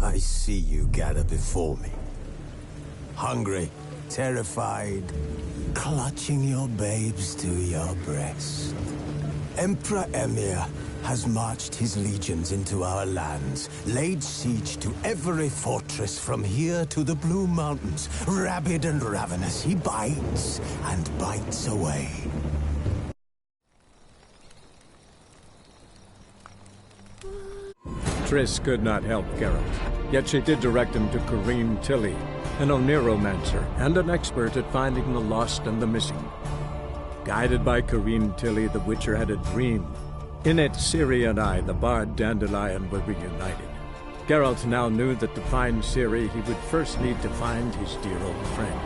I see you gather before me. Hungry, terrified, clutching your babes to your breast. Emperor Emir has marched his legions into our lands, laid siege to every fortress from here to the Blue Mountains. Rabid and ravenous, he bites and bites away. Triss could not help Geralt, yet she did direct him to Corrine Tilly, an Oniromancer and an expert at finding the lost and the missing. Guided by Corrine Tilly, the Witcher had a dream. In it, Ciri and I, the bard Dandelion, were reunited. Geralt now knew that to find Ciri, he would first need to find his dear old friend.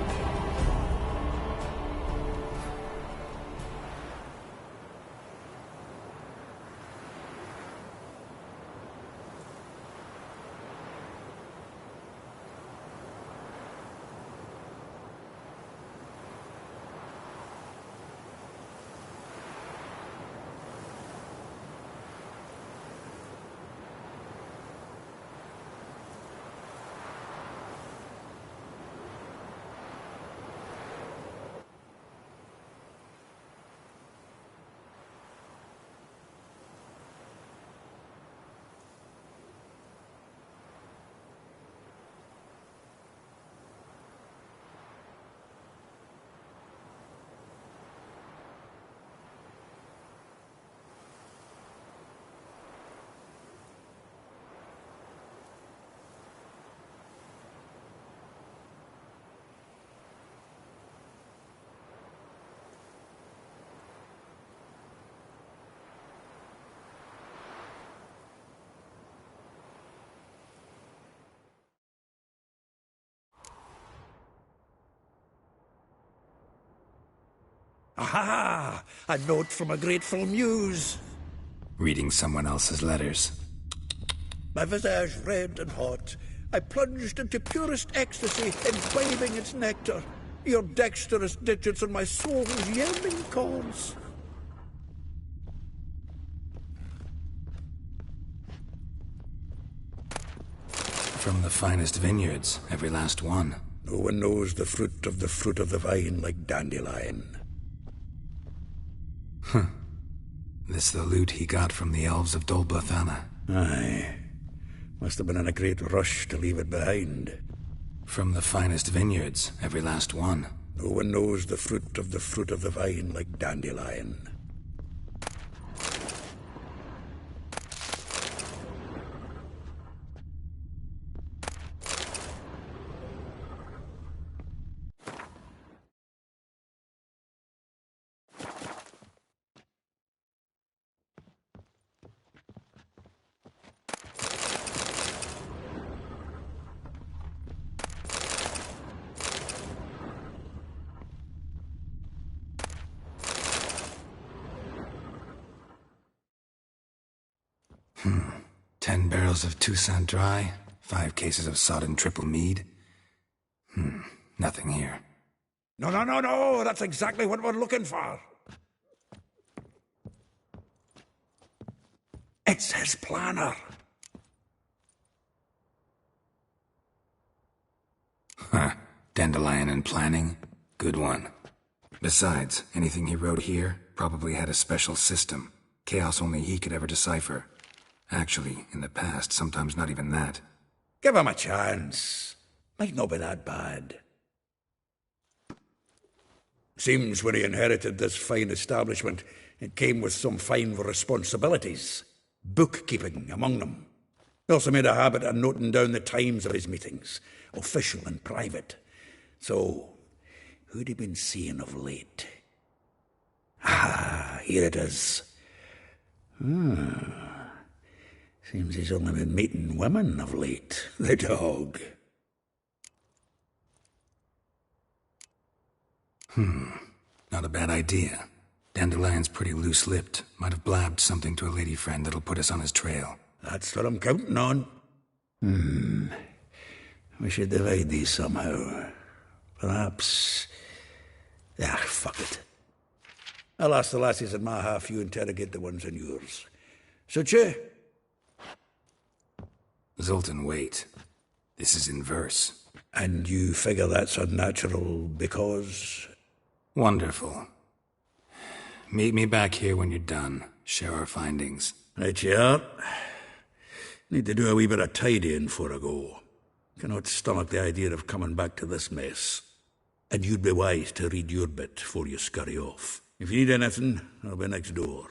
Aha! A note from a grateful muse. Reading someone else's letters. My visage red and hot, I plunged into purest ecstasy, imbibing its nectar. Your dexterous digits on my soul's yearning calls. From the finest vineyards, every last one. No one knows the fruit of the vine like Dandelion. This the loot he got from the elves of Dol Blathanna. Aye. Must have been in a great rush to leave it behind. From the finest vineyards, every last one. No one knows the fruit of the vine like Dandelion. 10 barrels of Toussaint Dry, 5 cases of sodden triple mead. Nothing here. No, that's exactly what we're looking for. It's his planner. Dandelion and planning? Good one. Besides, anything he wrote here probably had a special system. Chaos only he could ever decipher. Actually, in the past, sometimes not even that. Give him a chance. Might not be that bad. Seems when he inherited this fine establishment, it came with some fine responsibilities. Bookkeeping among them. He also made a habit of noting down the times of his meetings, official and private. So, who'd he been seeing of late? Ah, here it is. Seems he's only been meeting women of late, the dog. Not a bad idea. Dandelion's pretty loose-lipped. Might have blabbed something to a lady friend that'll put us on his trail. That's what I'm counting on. We should divide these somehow. Perhaps... fuck it. I'll ask the lassies in my half, you interrogate the ones in yours. Suit you? Zoltan, wait. This is in verse. And you figure that's unnatural because... Wonderful. Meet me back here when you're done. Share our findings. Right you are. Need to do a wee bit of tidying before I go. Cannot stomach the idea of coming back to this mess. And you'd be wise to read your bit before you scurry off. If you need anything, I'll be next door.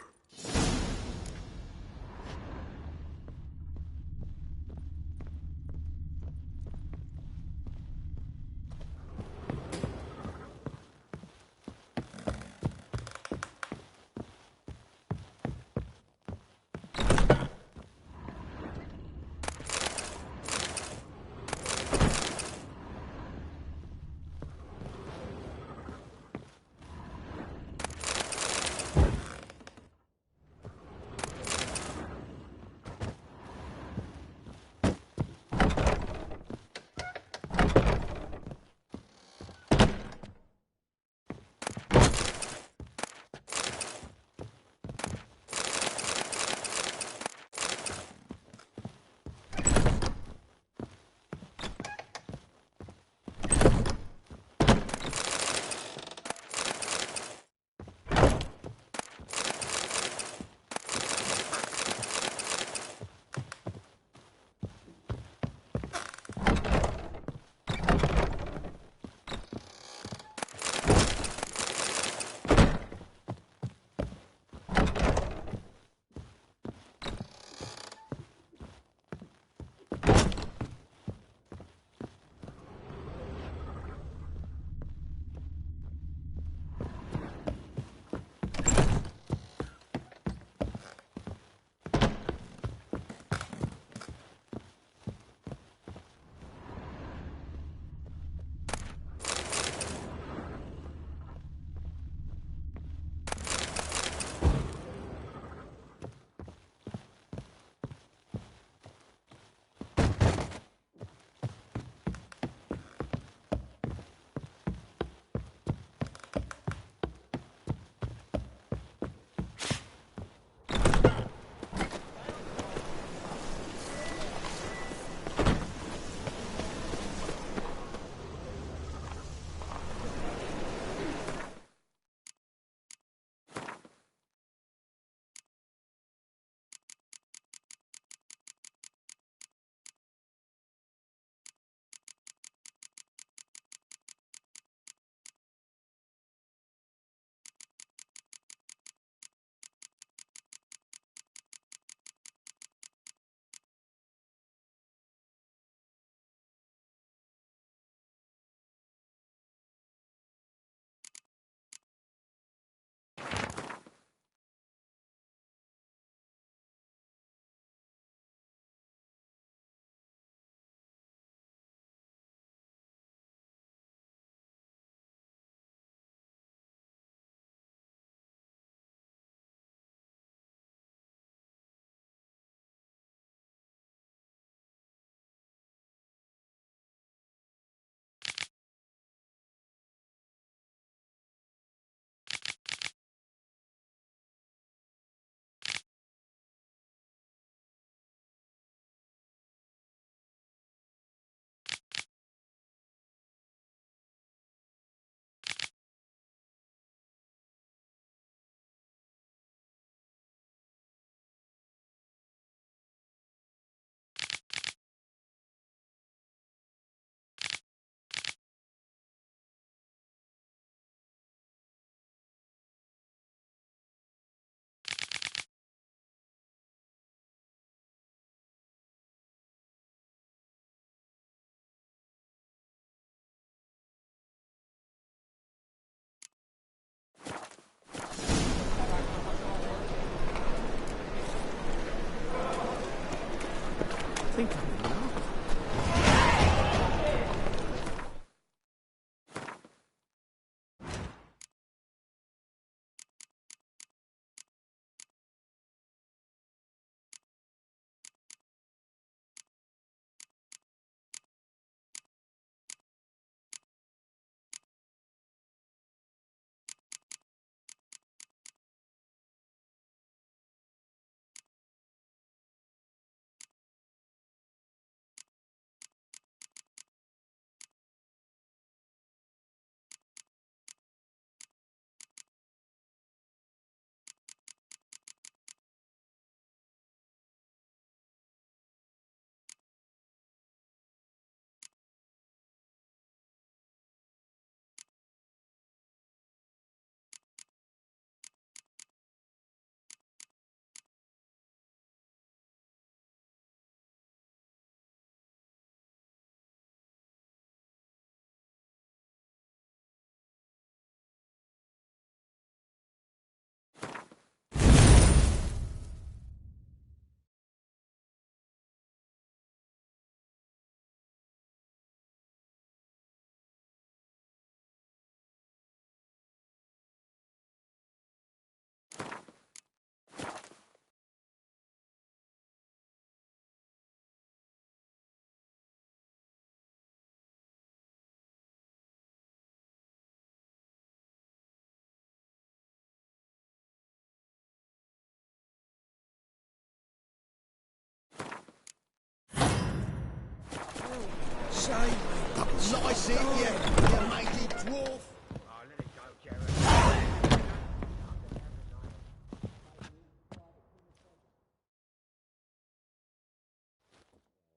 Nice in you mighty dwarf.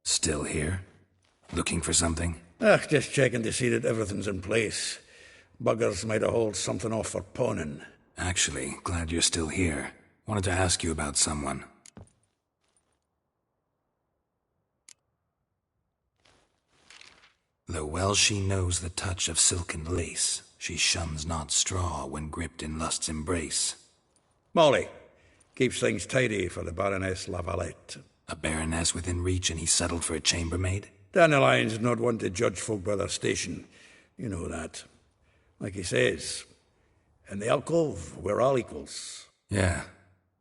Still here? Looking for something? Just checking to see that everything's in place. Buggers might have hauled something off for pawning. Actually, glad you're still here. Wanted to ask you about someone. Though well she knows the touch of silken lace, she shuns not straw when gripped in lust's embrace. Molly keeps things tidy for the Baroness Lavalette. A baroness within reach and he settled for a chambermaid? Dandelion's not one to judge folk by their station. You know that. Like he says, in the alcove, we're all equals. Yeah.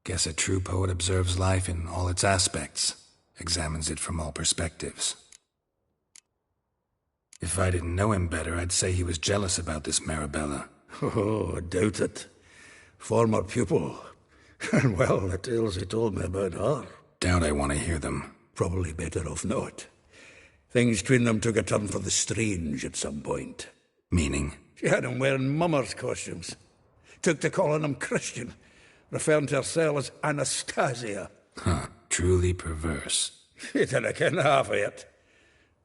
Guess a true poet observes life in all its aspects, examines it from all perspectives. If I didn't know him better, I'd say he was jealous about this Marabella. Oh, I doubt it. Former pupil. And well, the tales he told me about her. Doubt I want to hear them. Probably better off not. Things between them took a turn for the strange at some point. Meaning? She had him wearing mummers' costumes. Took to calling him Christian, referring to herself as Anastasia. Huh, truly perverse. He didn't ken half of it.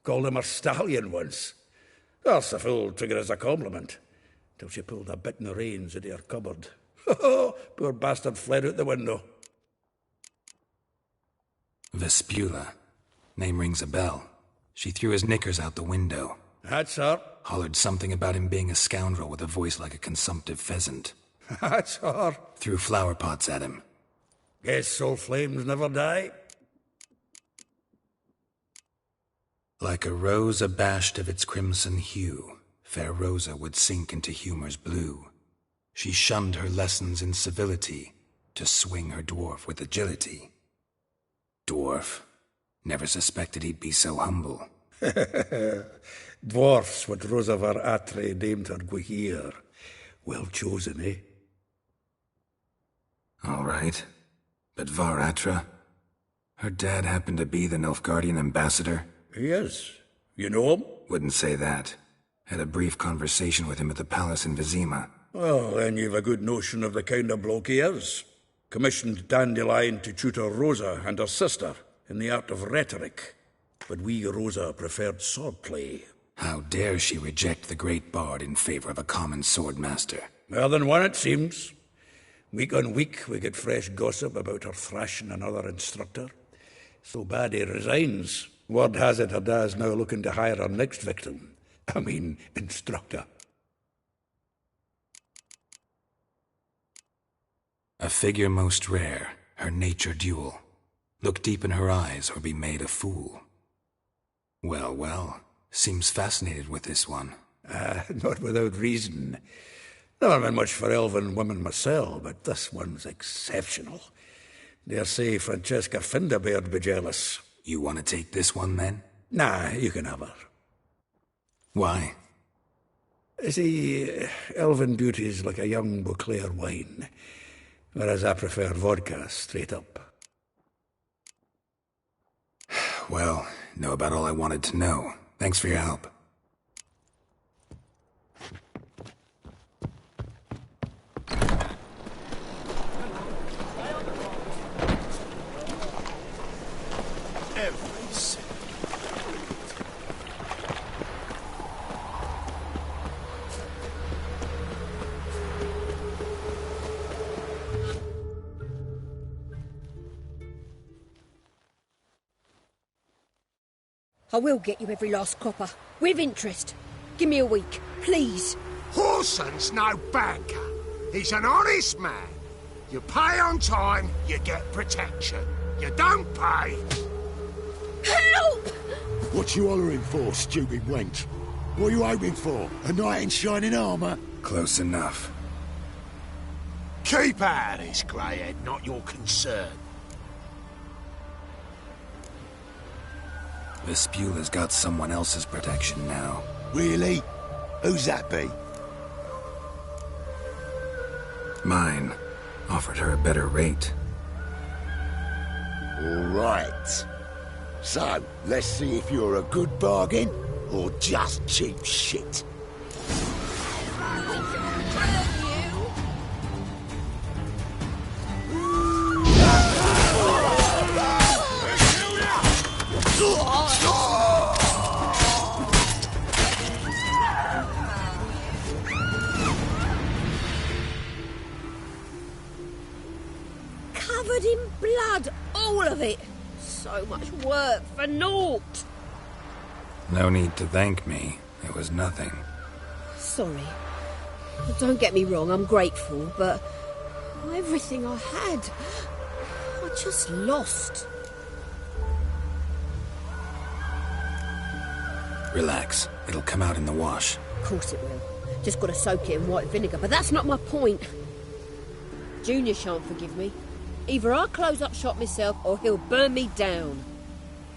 Called him her stallion once. That's the fool took it as a compliment, till she pulled a bit in the reins into her cupboard. Poor bastard fled out the window. Vespula. Name rings a bell. She threw his knickers out the window. That's her. Hollered something about him being a scoundrel with a voice like a consumptive pheasant. That's her. Threw flower pots at him. Guess soul flames never die. Like a rose abashed of its crimson hue, fair Rosa would sink into humor's blue. She shunned her lessons in civility, to swing her dwarf with agility. Dwarf. Never suspected he'd be so humble. Dwarfs what Rosa var Atre named her Guihir. Well chosen, eh? All right. But Varatra? Her dad happened to be the Nilfgaardian ambassador? He is. You know him? Wouldn't say that. Had a brief conversation with him at the palace in Vizima. Well, then you've a good notion of the kind of bloke he is. Commissioned Dandelion to tutor Rosa and her sister in the art of rhetoric. But we Rosa preferred swordplay. How dare she reject the great bard in favor of a common swordmaster? More than one, it seems. Week on week, we get fresh gossip about her thrashing another instructor. So bad he resigns. Word has it her dad's now looking to hire her next victim. I mean, instructor. A figure most rare, her nature dual. Look deep in her eyes or be made a fool. Well, well, seems fascinated with this one. Not without reason. Never been much for elven women myself, but this one's exceptional. Dare say Francesca Finderbeard be jealous. You want to take this one, then? Nah, you can have her. Why? See, elven beauty's like a young Beauclair wine, whereas I prefer vodka straight up. Well, know about all I wanted to know. Thanks for your help. I will get you every last copper, with interest. Give me a week, please. Horson's no banker. He's an honest man. You pay on time, you get protection. You don't pay... Help! What you hollering for, stupid wench? What are you hoping for? A knight in shining armour? Close enough. Keep out of this, greyhead, not your concern. Vespula's got someone else's protection now. Really? Who's that be? Mine. Offered her a better rate. All right. So, let's see if you're a good bargain or just cheap shit? Covered in blood, all of it. So much work for naught. No need to thank me. It was nothing. Sorry. Don't get me wrong, I'm grateful, but everything I had, I just lost. Relax. It'll come out in the wash. Of course it will. Just got to soak it in white vinegar, but that's not my point. Junior shan't forgive me. Either I'll close up shop myself or he'll burn me down.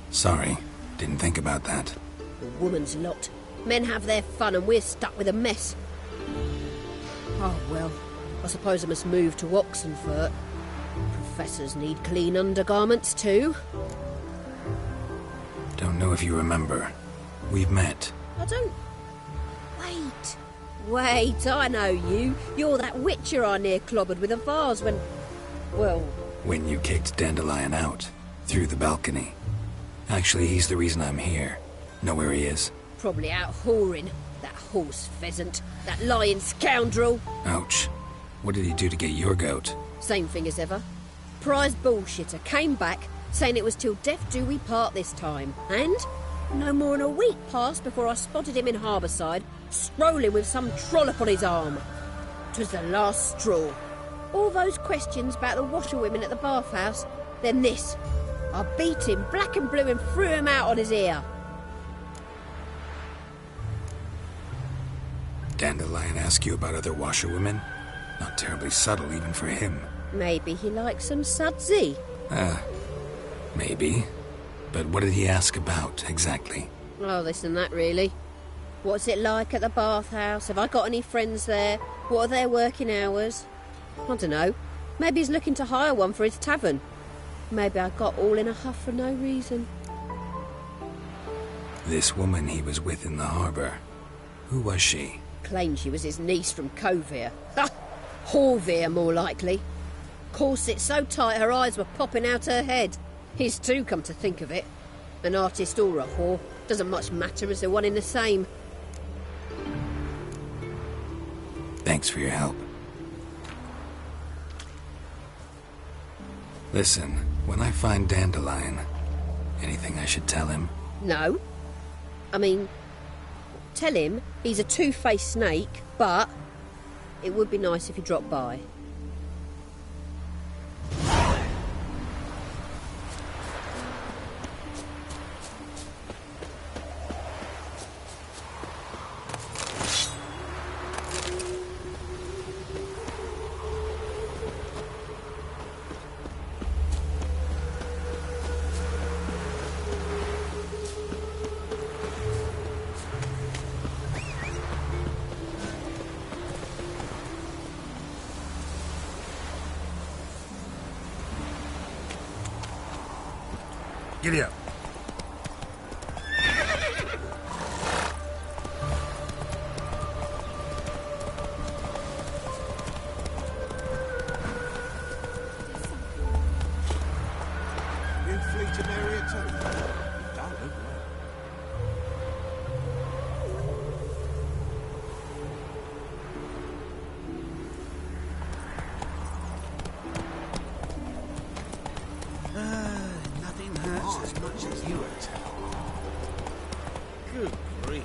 Sorry. Didn't think about that. A woman's lot. Men have their fun and we're stuck with a mess. Oh well, I suppose I must move to Oxenfurt. Professors need clean undergarments too. Don't know if you remember. We've met. I don't... Wait, I know you. You're that witcher I near clobbered with a vase when... Well... When you kicked Dandelion out. Through the balcony. Actually, he's the reason I'm here. Know where he is? Probably out whoring. That horse pheasant. That lying scoundrel. Ouch. What did he do to get your goat? Same thing as ever. Prize bullshitter came back, saying it was till death do we part this time. And no more than a week passed before I spotted him in Harbourside, strolling with some trollop on his arm. 'Twas the last straw. All those questions about the washerwomen at the bathhouse, then this. I beat him black and blue and threw him out on his ear. Dandelion ask you about other washerwomen? Not terribly subtle even for him. Maybe he likes some sudsy. Maybe. But what did he ask about, exactly? Oh, this and that, really. What's it like at the bathhouse? Have I got any friends there? What are their working hours? I don't know. Maybe he's looking to hire one for his tavern. Maybe I got all in a huff for no reason. This woman he was with in the harbour. Who was she? Claimed she was his niece from Kovir. Ha! Horvir, more likely. Corset so tight her eyes were popping out her head. His too, come to think of it. An artist or a whore. Doesn't much matter as they're one in the same. Thanks for your help. Listen, when I find Dandelion, anything I should tell him? No. I mean, tell him he's a two-faced snake, but it would be nice if he dropped by. Giddy up. You fleet area too? Don't look well. Nothing hurts as much as you attack. Good grief.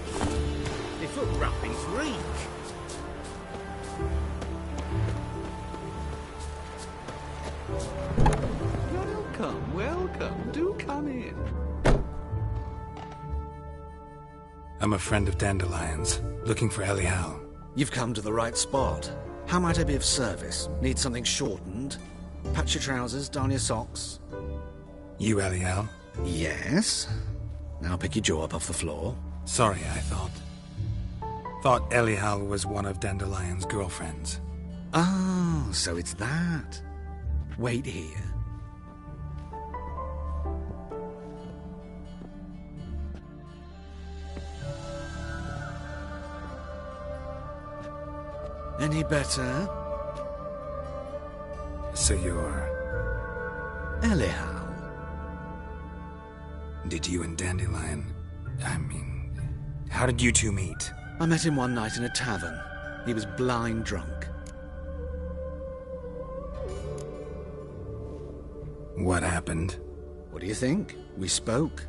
They foot wrappings reek. Welcome, welcome. Do come in. I'm a friend of Dandelion's, looking for Elial. You've come to the right spot. How might I be of service? Need something shortened? Patch your trousers, darn your socks. You Elial? Yes. Now pick your jaw up off the floor. Sorry, I thought Elial was one of Dandelion's girlfriends. Oh, so it's that. Wait here. Any better? So you're... Elihow. Did you and Dandelion... how did you two meet? I met him one night in a tavern. He was blind drunk. What happened? What do you think? We spoke.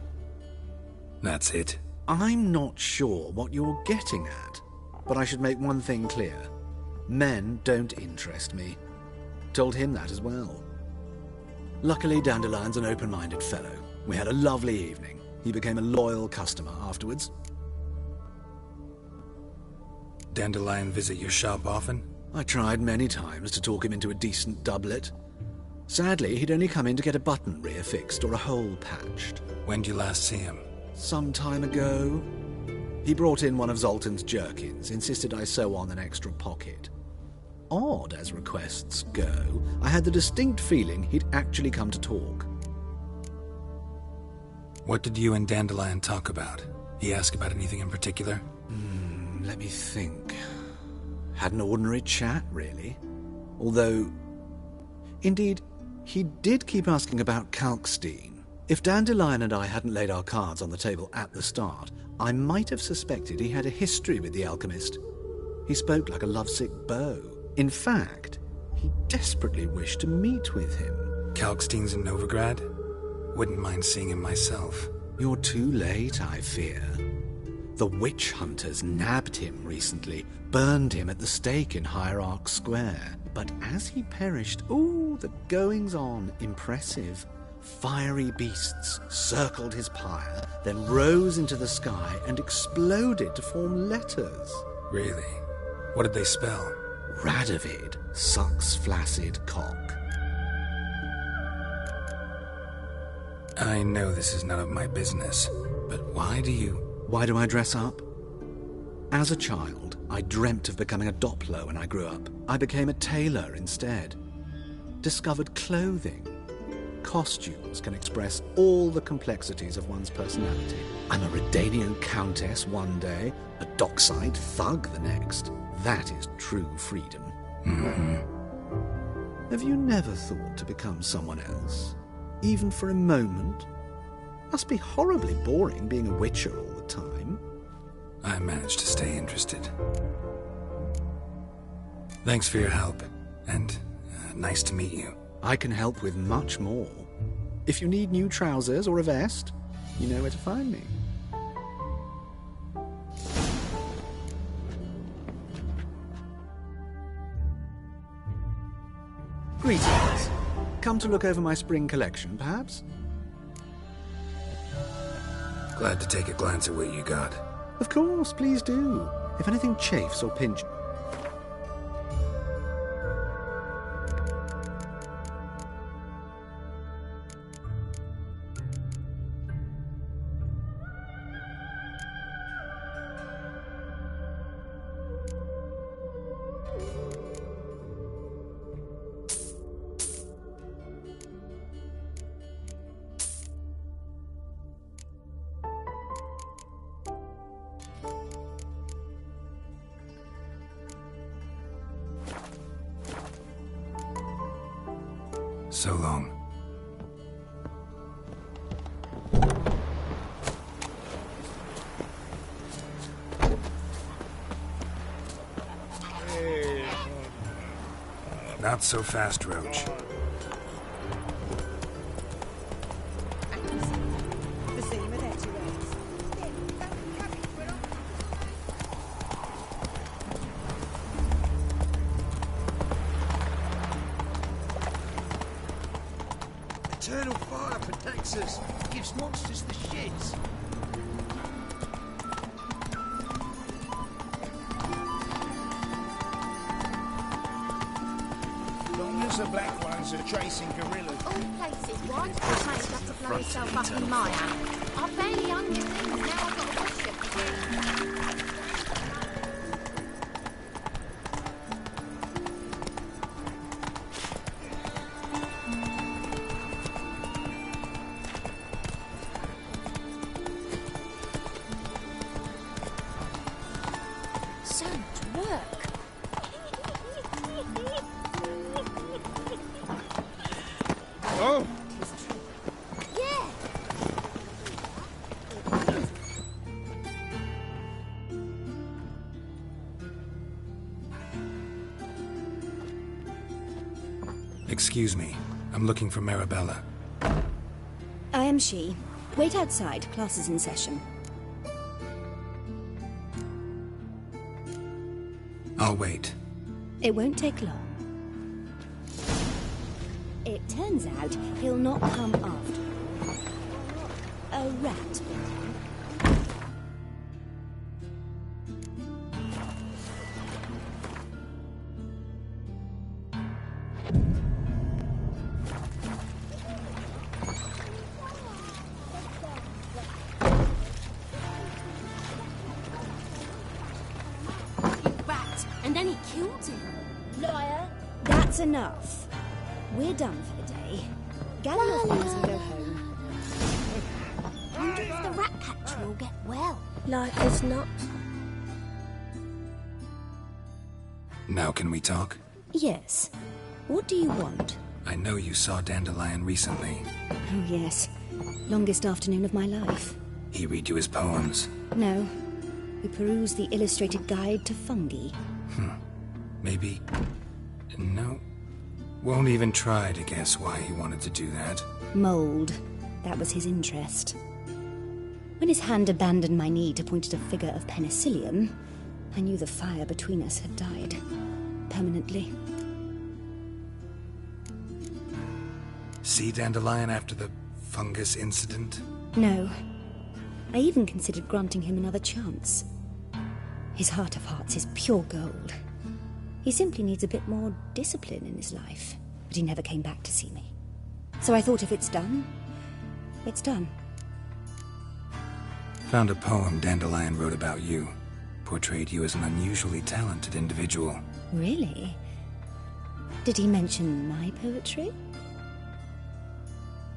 That's it? I'm not sure what you're getting at, but I should make one thing clear. Men don't interest me. Told him that as well. Luckily, Dandelion's an open-minded fellow. We had a lovely evening. He became a loyal customer afterwards. Dandelion visit your shop often? I tried many times to talk him into a decent doublet. Sadly, he'd only come in to get a button rear-fixed or a hole patched. When'd you last see him? Some time ago. He brought in one of Zoltan's jerkins, insisted I sew on an extra pocket. Odd as requests go, I had the distinct feeling he'd actually come to talk. What did you and Dandelion talk about? He ask about anything in particular? Let me think. Had an ordinary chat, really. Although, indeed, he did keep asking about Kalkstein. If Dandelion and I hadn't laid our cards on the table at the start, I might have suspected he had a history with the alchemist. He spoke like a lovesick beau. In fact, he desperately wished to meet with him. Kalkstein's in Novigrad? Wouldn't mind seeing him myself. You're too late, I fear. The witch hunters nabbed him recently, burned him at the stake in Hierarch Square. But as he perished, the goings-on, impressive. Fiery beasts circled his pyre, then rose into the sky and exploded to form letters. Really? What did they spell? Radovid sucks flaccid cock. I know this is none of my business, but why do I dress up? As a child, I dreamt of becoming a Doppler when I grew up. I became a tailor instead. Discovered clothing. Costumes can express all the complexities of one's personality. I'm a Redanian countess one day, a dockside thug the next. That is true freedom. Mm-hmm. Have you never thought to become someone else? Even for a moment? Must be horribly boring being a witcher all the time. I managed to stay interested. Thanks for your help, and nice to meet you. I can help with much more. If you need new trousers or a vest, you know where to find me. Greetings. Come to look over my spring collection, perhaps? Glad to take a glance at what you got. Of course, please do. If anything chafes or pinches... So long. Not so fast, Roach. Eternal fire protects us. Gives monsters the shits. Long as the black ones are chasing gorillas. All places, why did I say have to blow yourself up in my hand? I barely own your things, now I've got a question for you. So much work. Excuse me. I'm looking for Marabella. I am she. Wait outside. Class is in session. I'll wait. It won't take long. It turns out he'll not come after. A rat. And then he killed him. Liar! That's enough. We're done for the day. Gather your things and go home. Wonder if the rat catcher will get well. Life is not. Now can we talk? Yes. What do you want? I know you saw Dandelion recently. Oh, yes. Longest afternoon of my life. He read you his poems? No. We perused the illustrated guide to fungi. Maybe... No. Won't even try to guess why he wanted to do that. Mold. That was his interest. When his hand abandoned my knee to point at a figure of penicillium, I knew the fire between us had died. Permanently. See Dandelion after the fungus incident? No. I even considered granting him another chance. His heart of hearts is pure gold. He simply needs a bit more discipline in his life. But he never came back to see me. So I thought if it's done, it's done. Found a poem Dandelion wrote about you. Portrayed you as an unusually talented individual. Really? Did he mention my poetry?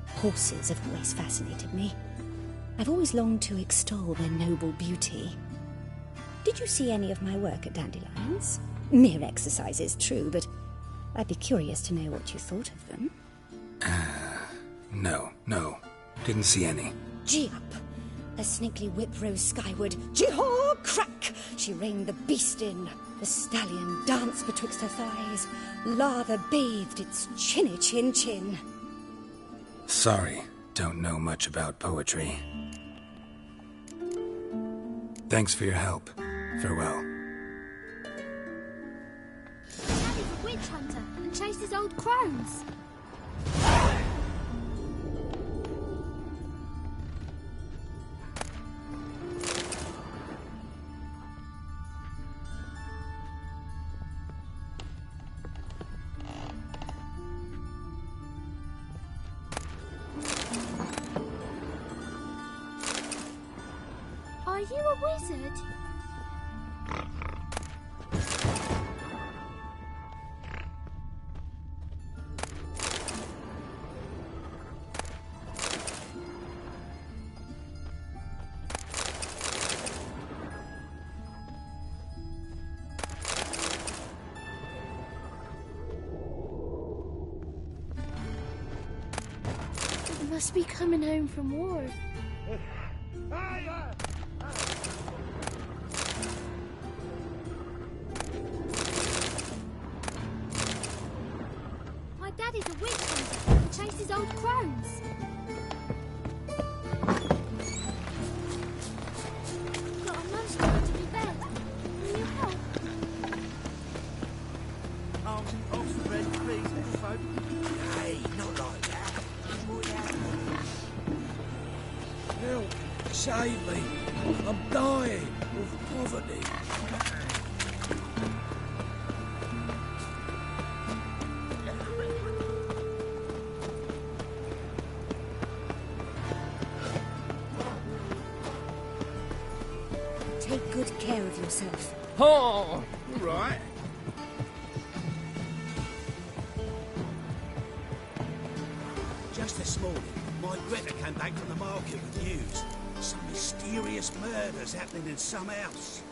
Horses have always fascinated me. I've always longed to extol their noble beauty. Did you see any of my work at Dandelion's? Mere exercises, true, but I'd be curious to know what you thought of them. No. Didn't see any. Gee up! A snakely whip rose skyward. Gee-haw! Crack! She reined the beast in. The stallion danced betwixt her thighs. Lather bathed its chinny chin. Sorry, don't know much about poetry. Thanks for your help. Farewell. Daddy's a witch hunter and chases old crones. Are you a wizard? You must be coming home from war. My daddy's a witch hunter and chases old crones. Got a monster under my bed. Will you help? Arms and pots for bread, please, little folk. Hey, not like that. Help! Save me! I'm dying of poverty. Take good care of yourself. Oh, all right. Just this morning, my Greta came back from the market with news. Some mysterious murders happening in some house.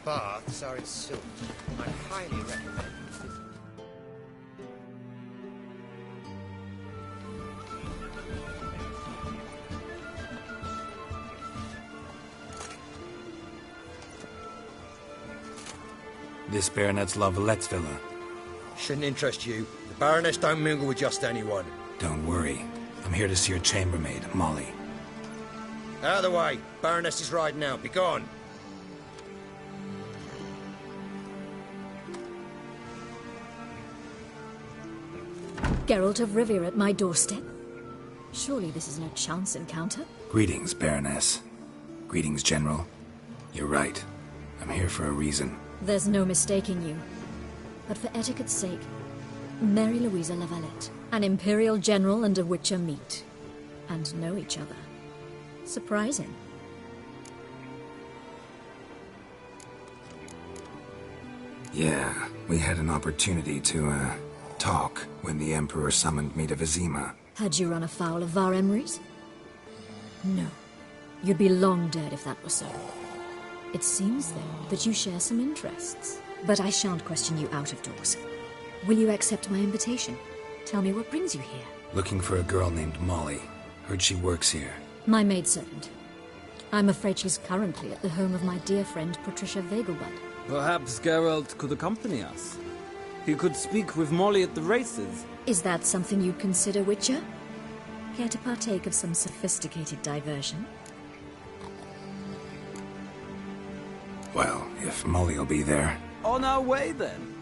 Baths are in Salt. I highly recommend. This Baronet's Lavallette's villa. Shouldn't interest you. The Baroness don't mingle with just anyone. Don't worry. I'm here to see your chambermaid, Molly. Out of the way. Baroness is riding out. Be gone. Geralt of Rivia at my doorstep? Surely this isn't a chance encounter? Greetings, Baroness. Greetings, General. You're right. I'm here for a reason. There's no mistaking you. But for etiquette's sake, Mary Louisa Lavalette, an Imperial General and a Witcher meet. And know each other. Surprising. Yeah, we had an opportunity to, talk when the Emperor summoned me to Vizima. Had you run afoul of Var Emrys? No. You'd be long dead if that were so. It seems, then, that you share some interests. But I shan't question you out of doors. Will you accept my invitation? Tell me what brings you here. Looking for a girl named Molly. Heard she works here. My maidservant. I'm afraid she's currently at the home of my dear friend Patricia Vegelbud. Perhaps Geralt could accompany us. He could speak with Molly at the races. Is that something you'd consider, Witcher? Care to partake of some sophisticated diversion? Well, if Molly'll be there. On our way, then.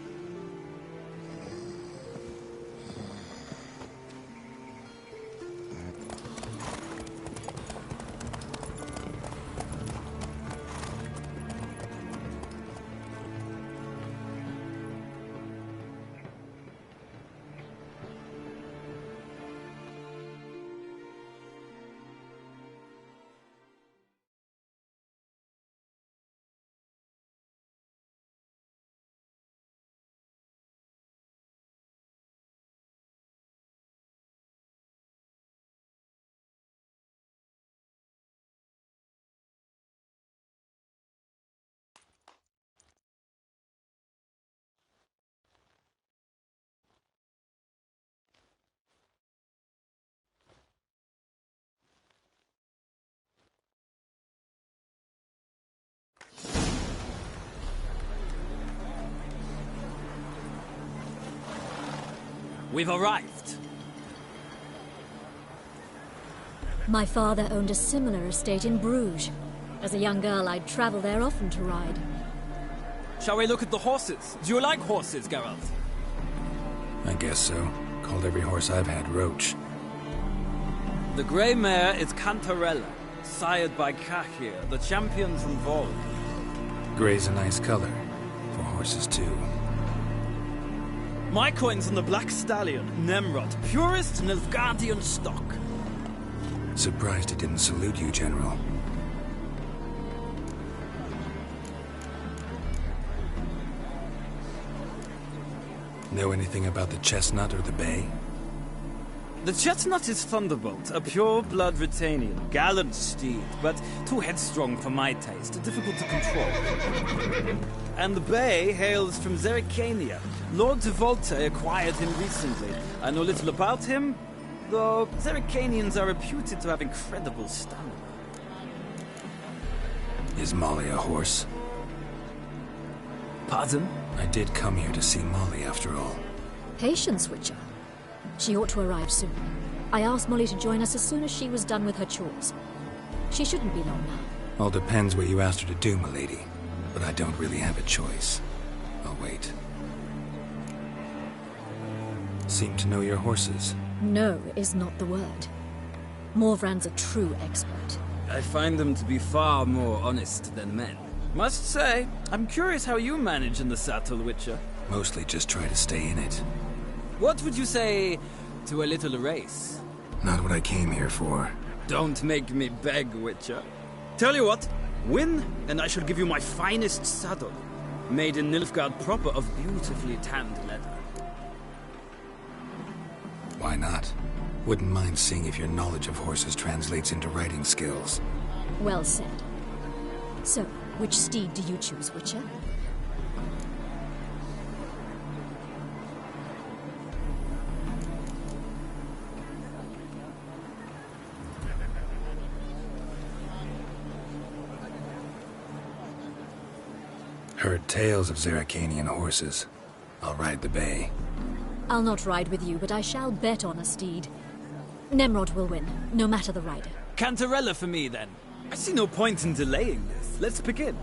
We've arrived. My father owned a similar estate in Bruges. As a young girl, I'd travel there often to ride. Shall we look at the horses? Do you like horses, Geralt? I guess so. Called every horse I've had Roach. The grey mare is Cantarella, sired by Cahir, the champion from Vol. Grey's a nice color. For horses, too. My coin's on the Black Stallion, Nemrod, purest Nilfgaardian stock. Surprised he didn't salute you, General. Know anything about the Chestnut or the Bay? The Chestnut is Thunderbolt, a pure-blood Retanian, gallant steed, but too headstrong for my taste, difficult to control. And the Bay hails from Zerrikania. Lord de Volte acquired him recently. I know little about him, though Zerrikanians are reputed to have incredible stamina. Is Molly a horse? Pardon? I did come here to see Molly, after all. Patience, Witcher. She ought to arrive soon. I asked Molly to join us as soon as she was done with her chores. She shouldn't be long now. All depends what you asked her to do, milady. But I don't really have a choice. I'll wait. Seem to know your horses. No is not the word. Morvran's a true expert. I find them to be far more honest than men. Must say, I'm curious how you manage in the saddle, Witcher. Mostly just try to stay in it. What would you say to a little race? Not what I came here for. Don't make me beg, Witcher. Tell you what, win, and I shall give you my finest saddle. Made in Nilfgaard proper of beautifully tanned leather. Why not? Wouldn't mind seeing if your knowledge of horses translates into riding skills. Well said. So, which steed do you choose, Witcher? Heard tales of Zeracanian horses. I'll ride the bay. I'll not ride with you, but I shall bet on a steed. Nemrod will win, no matter the rider. Cantarella for me, then. I see no point in delaying this. Let's begin.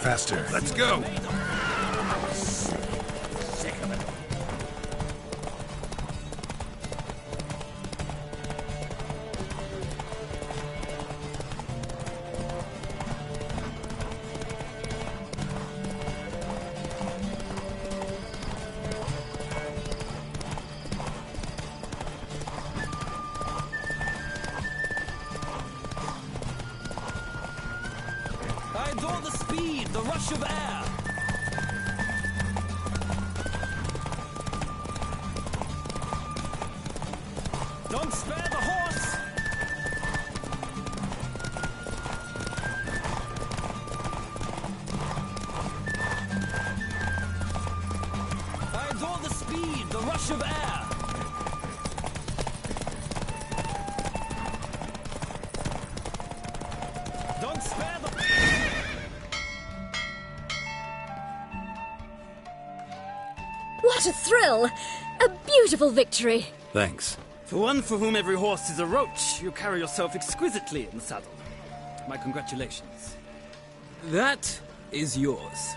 Faster. Let's go. Sick of it. I adore the speed, the rush of air. Don't spare the horse. I adore the speed, the rush of air. Don't spare the... What a thrill! A beautiful victory! Thanks. For one for whom every horse is a roach, you carry yourself exquisitely in the saddle. My congratulations. That is yours.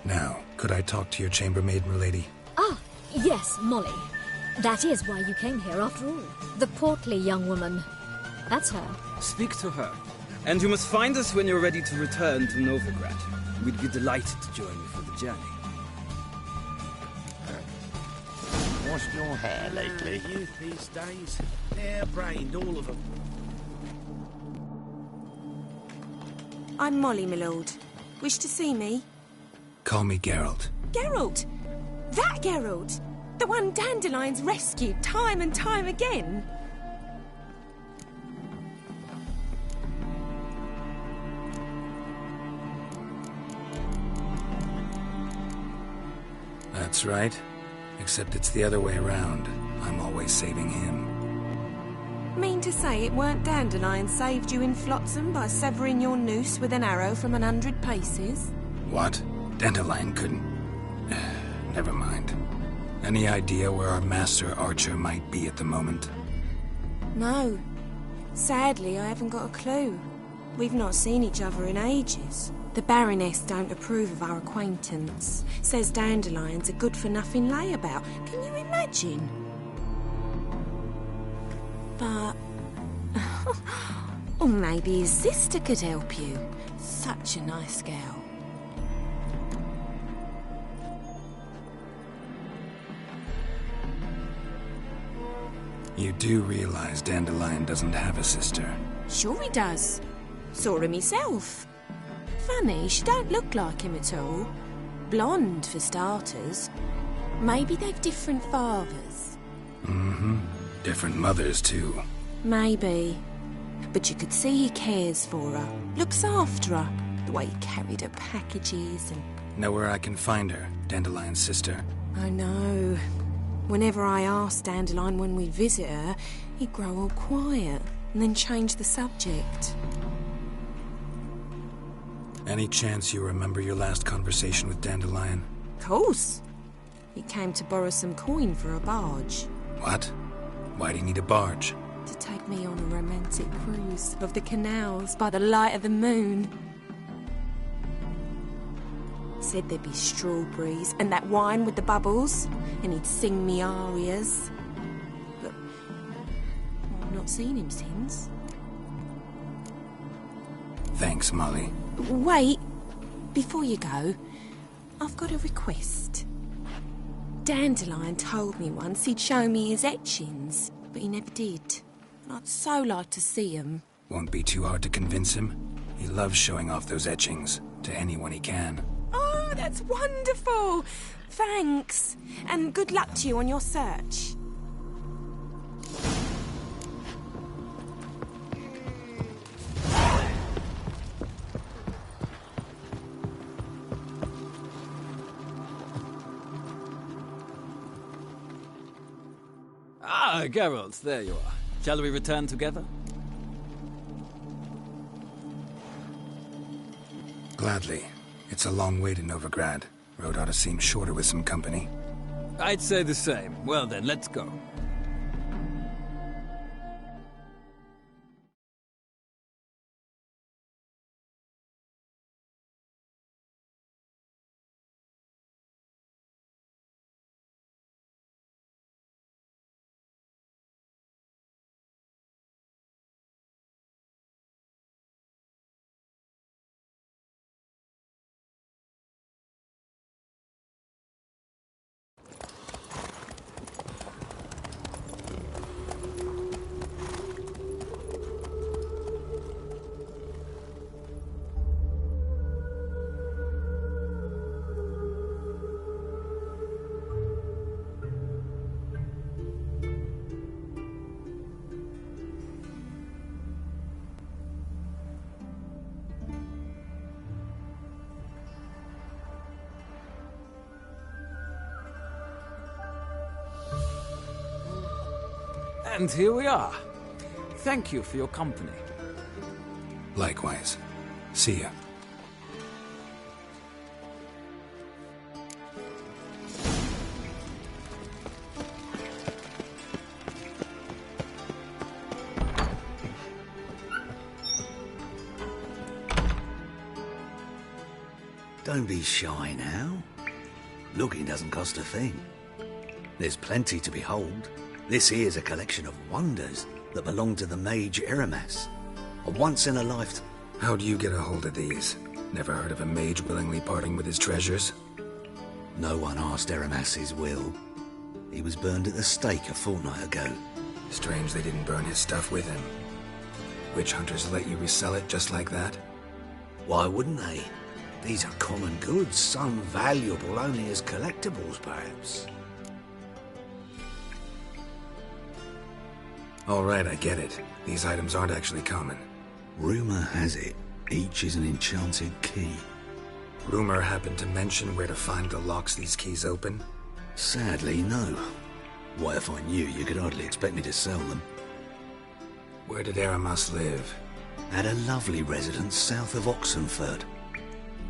Now, could I talk to your chambermaid, milady? Ah, yes, Molly. That is why you came here after all. The portly young woman. That's her. Speak to her. And you must find us when you're ready to return to Novigrad. We'd be delighted to join you for the journey. Washed your hair lately? Youth these days. Hair-brained, all of them. I'm Molly, my lord. Wish to see me? Call me Geralt. Geralt! That Geralt! The one Dandelion's rescued time and time again! That's right. Except it's the other way around. I'm always saving him. Mean to say it weren't Dandelion saved you in Flotsam by severing your noose with an arrow from 100 paces? What? Dandelion couldn't... Never mind. Any idea where our master archer might be at the moment? No. Sadly, I haven't got a clue. We've not seen each other in ages. The Baroness don't approve of our acquaintance. Says Dandelion's a good-for-nothing layabout. Can you imagine? But... or maybe his sister could help you. Such a nice girl. You do realize Dandelion doesn't have a sister? Sure he does. Saw him himself. Funny, she don't look like him at all. Blonde, for starters. Maybe they've different fathers. Mm-hmm. Different mothers, too. Maybe. But you could see he cares for her. Looks after her. The way he carried her packages and... Know where I can find her, Dandelion's sister? I know. Whenever I asked Dandelion when we'd visit her, he'd grow all quiet and then change the subject. Any chance you remember your last conversation with Dandelion? Of course. He came to borrow some coin for a barge. What? Why'd he need a barge? To take me on a romantic cruise of the canals by the light of the moon. Said there'd be strawberries and that wine with the bubbles, and he'd sing me arias. But I've not seen him since. Thanks, Molly. Wait, before you go, I've got a request. Dandelion told me once he'd show me his etchings, but he never did. And I'd so like to see them. Won't be too hard to convince him. He loves showing off those etchings to anyone he can. Oh, that's wonderful! Thanks. And good luck to you on your search. Ah, Geralt, there you are. Shall we return together? Gladly. It's a long way to Novigrad. Road ought to seem shorter with some company. I'd say the same. Well then, let's go. And here we are. Thank you for your company. Likewise. See ya. Don't be shy now. Looking doesn't cost a thing. There's plenty to behold. This here's a collection of wonders that belong to the mage Eramas. A once-in-a-lifetime... How'd you get a hold of these? Never heard of a mage willingly parting with his treasures? No one asked Eramas his will. He was burned at the stake a fortnight ago. Strange they didn't burn his stuff with him. Witch hunters let you resell it just like that? Why wouldn't they? These are common goods, some valuable only as collectibles, perhaps. All right, I get it. These items aren't actually common. Rumor has it, each is an enchanted key. Rumor happened to mention where to find the locks these keys open? Sadly, no. What if I knew, you could hardly expect me to sell them. Where did Eramas live? At a lovely residence south of Oxenford.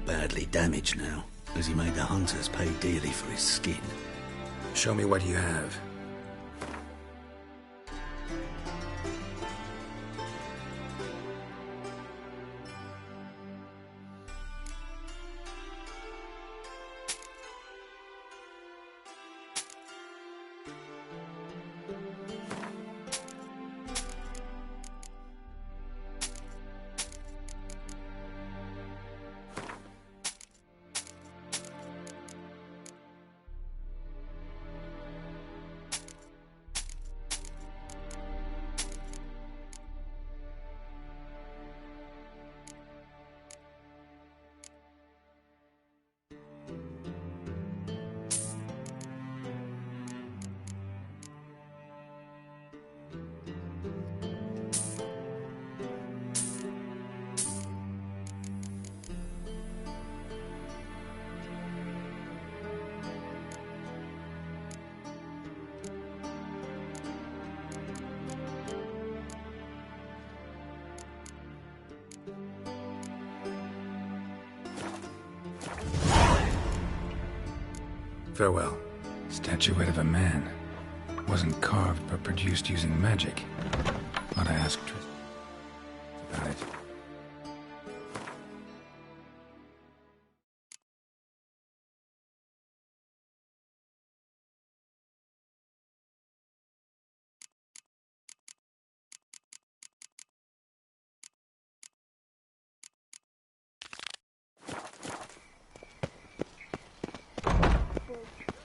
Badly damaged now, as he made the hunters pay dearly for his skin. Show me what you have. Farewell. Statuette of a man. Wasn't carved, but produced using magic. Ought to ask Tris about it.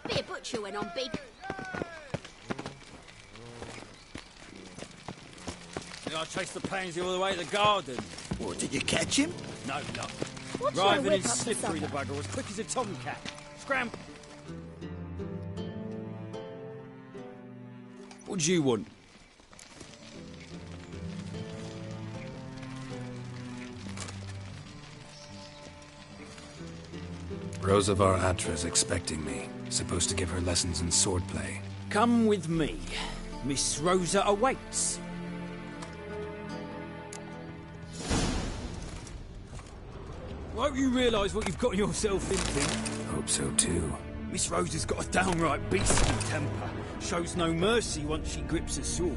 Bit of butcher went on, big. I chased the pansy all the way to the garden. What, did you catch him? No, no. What's your Driving whip in up for slippery, the supper? bugger, as quick as a tomcat. Scram! What do you want? Rosa var Atra's expecting me. Supposed to give her lessons in swordplay. Come with me. Miss Rosa awaits. Won't you realise what you've got yourself into? Hope so too. Miss Rosa's got a downright beastly temper. Shows no mercy once she grips a sword.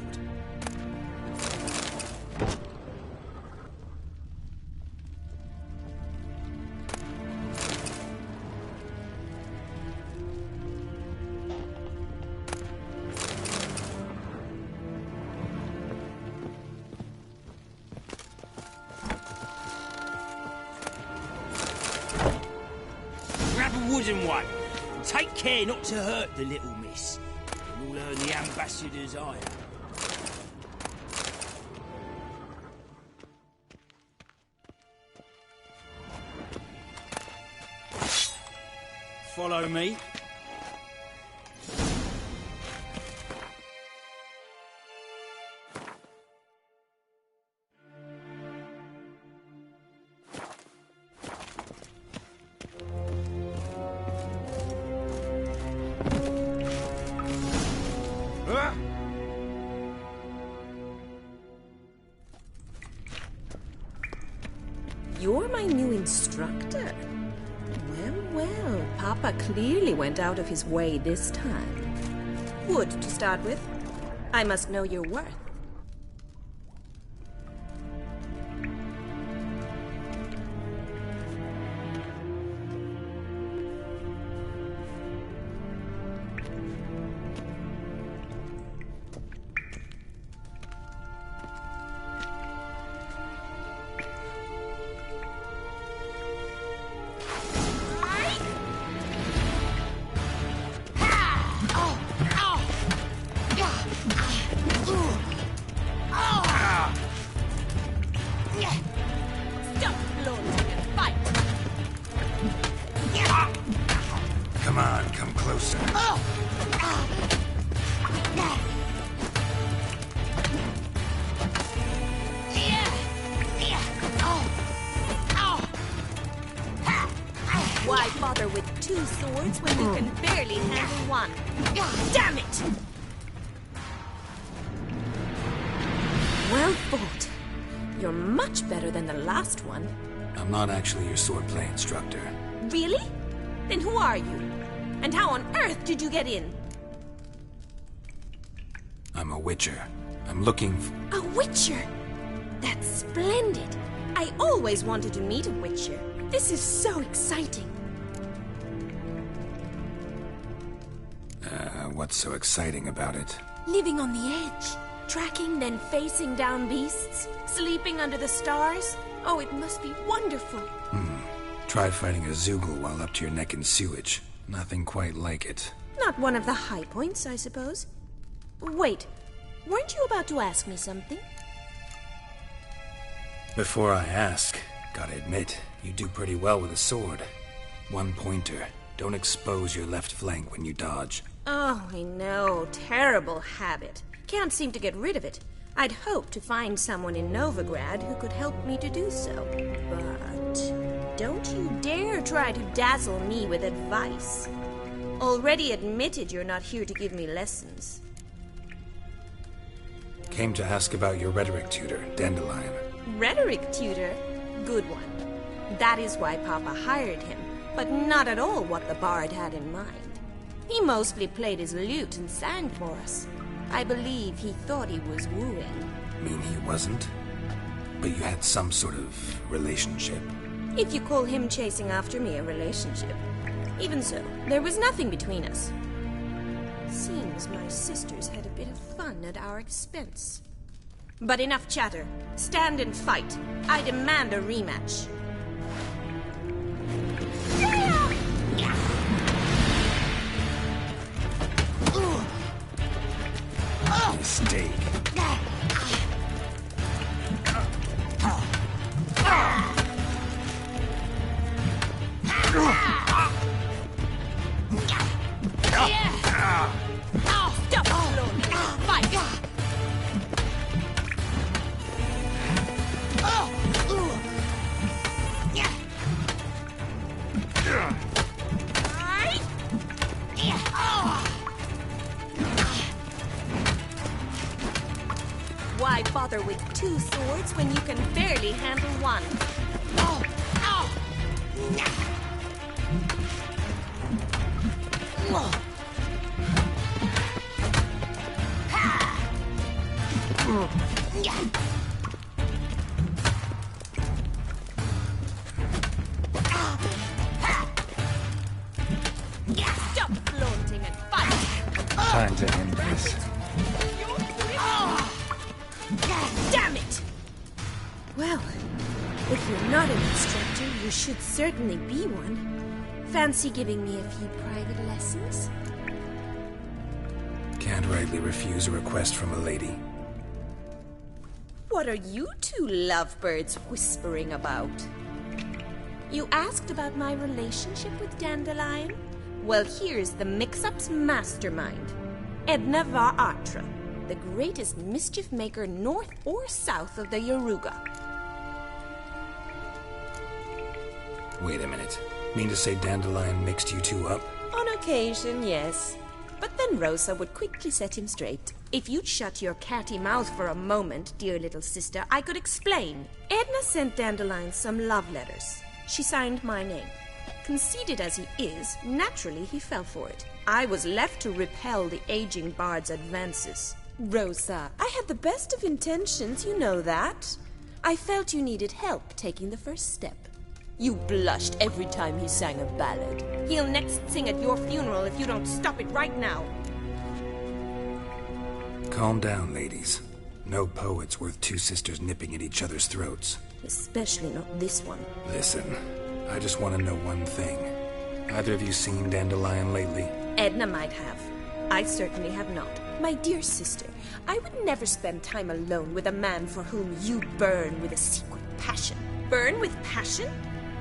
Grab a wooden one. Take care not to hurt the little miss. And we'll earn the ambassador's ire. Follow me. You're my new instructor? Well, Papa clearly went out of his way this time. Wood, to start with. I must know your worth. Come on, come closer. Why bother with two swords when you can barely handle one? Damn it! Well fought. You're much better than the last one. I'm not actually your swordplay instructor. Really? Then who are you? And how on earth did you get in? I'm a witcher. I'm looking for... A witcher? That's splendid. I always wanted to meet a witcher. This is so exciting. What's so exciting about it? Living on the edge. Tracking, then facing down beasts. Sleeping under the stars. Oh, it must be wonderful. Try fighting a Zoogle while up to your neck in sewage. Nothing quite like it. Not one of the high points, I suppose. Wait, weren't you about to ask me something? Before I ask, gotta admit, you do pretty well with a sword. One pointer. Don't expose your left flank when you dodge. Oh, I know. Terrible habit. Can't seem to get rid of it. I'd hoped to find someone in Novigrad who could help me to do so. But don't you dare try to dazzle me with advice. Already admitted you're not here to give me lessons. Came to ask about your rhetoric tutor, Dandelion. Rhetoric tutor? Good one. That is why Papa hired him, but not at all what the bard had in mind. He mostly played his lute and sang for us. I believe he thought he was wooing. Mean he wasn't? But you had some sort of relationship. If you call him chasing after me a relationship. Even so, there was nothing between us. Seems my sisters had a bit of fun at our expense. But enough chatter. Stand and fight. I demand a rematch. Mistake. Stop, Lord. Fight. bother with 2 swords when you can barely handle one? Oh! Oh! Stop flaunting and fight! Time to end this. Damn it! Well, if you're not an instructor, you should certainly be one. Fancy giving me a few private lessons? Can't rightly refuse a request from a lady. What are you two lovebirds whispering about? You asked about my relationship with Dandelion? Well, here's the mix-up's mastermind. Edna Va Atra, the greatest mischief maker north or south of the Yaruga. Wait a minute. Mean to say Dandelion mixed you two up? On occasion, yes. But then Rosa would quickly set him straight. If you'd shut your catty mouth for a moment, dear little sister, I could explain. Edna sent Dandelion some love letters. She signed my name. Conceited as he is, naturally he fell for it. I was left to repel the aging bard's advances. Rosa, I had the best of intentions, you know that. I felt you needed help taking the first step. You blushed every time he sang a ballad. He'll next sing at your funeral if you don't stop it right now. Calm down, ladies. No poet's worth 2 sisters nipping at each other's throats. Especially not this one. Listen, I just want to know one thing. Either of you seen Dandelion lately? Edna might have. I certainly have not. My dear sister, I would never spend time alone with a man for whom you burn with a secret passion. Burn with passion?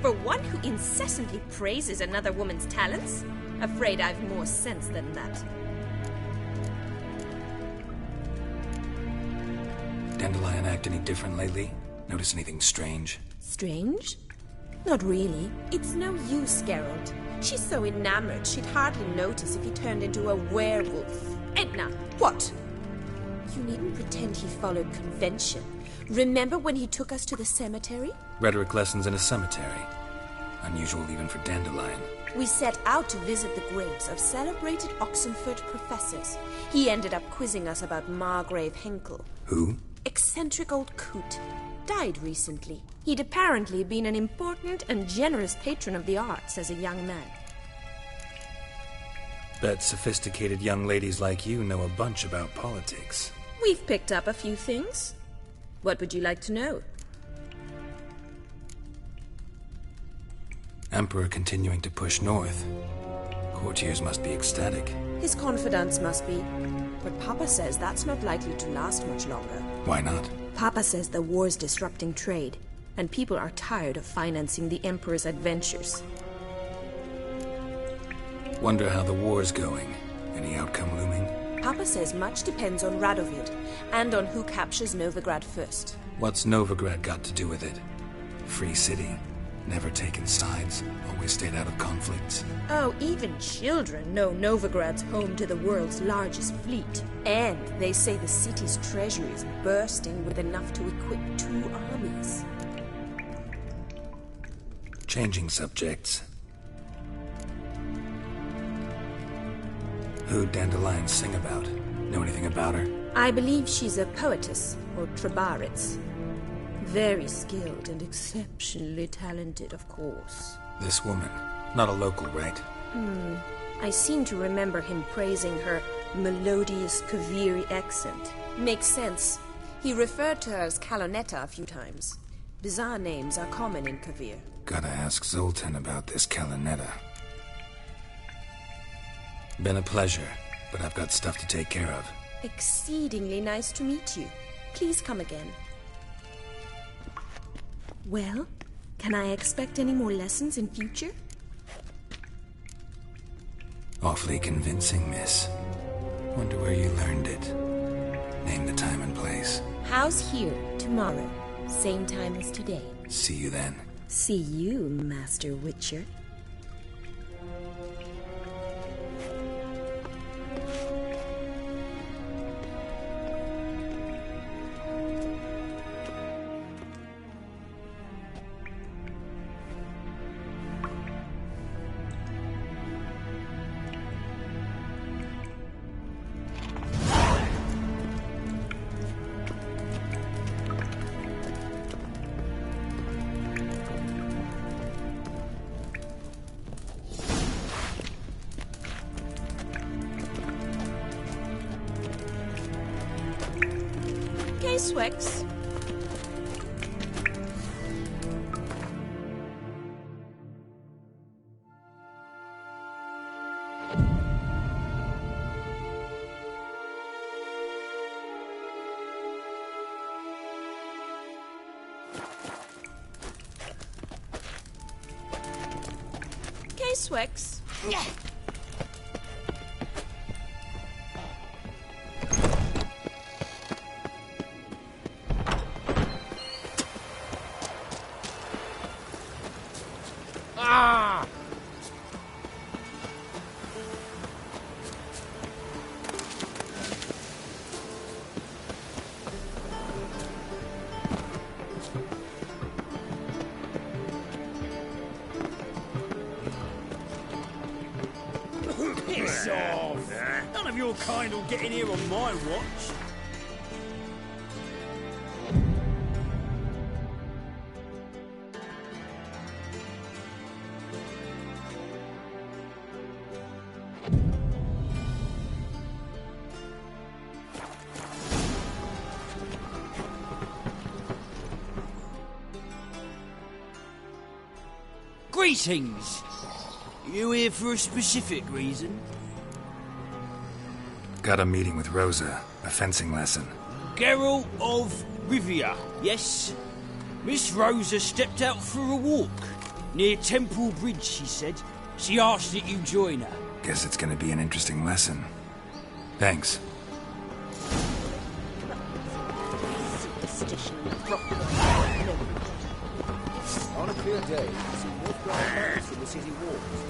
For one who incessantly praises another woman's talents? Afraid I've more sense than that. Dandelion act any different lately? Notice anything strange? Strange? Not really. It's no use, Geralt. She's so enamored she'd hardly notice if he turned into a werewolf. Edna! What? You needn't pretend he followed convention. Remember when he took us to the cemetery? Rhetoric lessons in a cemetery. Unusual even for Dandelion. We set out to visit the graves of celebrated Oxenford professors. He ended up quizzing us about Margrave Henkel. Who? Eccentric old coot. Died recently. He'd apparently been an important and generous patron of the arts as a young man. Bet sophisticated young ladies like you know a bunch about politics. We've picked up a few things. What would you like to know? Emperor continuing to push north. Courtiers must be ecstatic. His confidants must be. But Papa says that's not likely to last much longer. Why not? Papa says the war's disrupting trade, and people are tired of financing the Emperor's adventures. Wonder how the war's going. Any outcome looming? Papa says much depends on Radovid, and on who captures Novigrad first. What's Novigrad got to do with it? Free city. Never taken sides. Always stayed out of conflicts. Oh, even children know Novigrad's home to the world's largest fleet. And they say the city's treasury is bursting with enough to equip 2 armies. Changing subjects. Who'd Dandelion sing about? Know anything about her? I believe she's a poetess, or Trebaritz. Very skilled and exceptionally talented, of course. This woman. Not a local, right? I seem to remember him praising her melodious Kaviri accent. Makes sense. He referred to her as Kalonetta a few times. Bizarre names are common in Kavir. Gotta ask Zoltan about this Kalonetta. Been a pleasure, but I've got stuff to take care of. Exceedingly nice to meet you. Please come again. Well, can I expect any more lessons in future? Awfully convincing, miss. Wonder where you learned it. Name the time and place. House here, tomorrow. Same time as today. See you then. See you, Master Witcher. Swix. Swix. Yeah. Ah! Piss off! None of your kind will get in here on my watch. Greetings! You here for a specific reason? Got a meeting with Rosa, a fencing lesson. Geralt of Rivia, yes? Miss Rosa stepped out for a walk. Near Temple Bridge, she said. She asked that you join her. Guess it's gonna be an interesting lesson. Thanks. On a clear day, see Northgard from the city walls.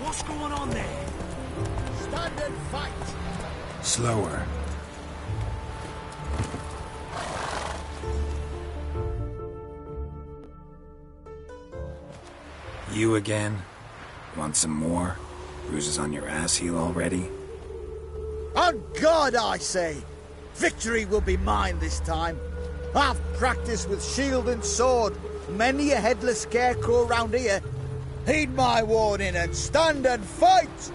What's going on there? Stand and fight! Slower. You again? Want some more? Bruises on your ass heel already? On God, I say! Victory will be mine this time. I've practiced with shield and sword. Many a headless scarecrow round here. Heed my warning and stand and fight!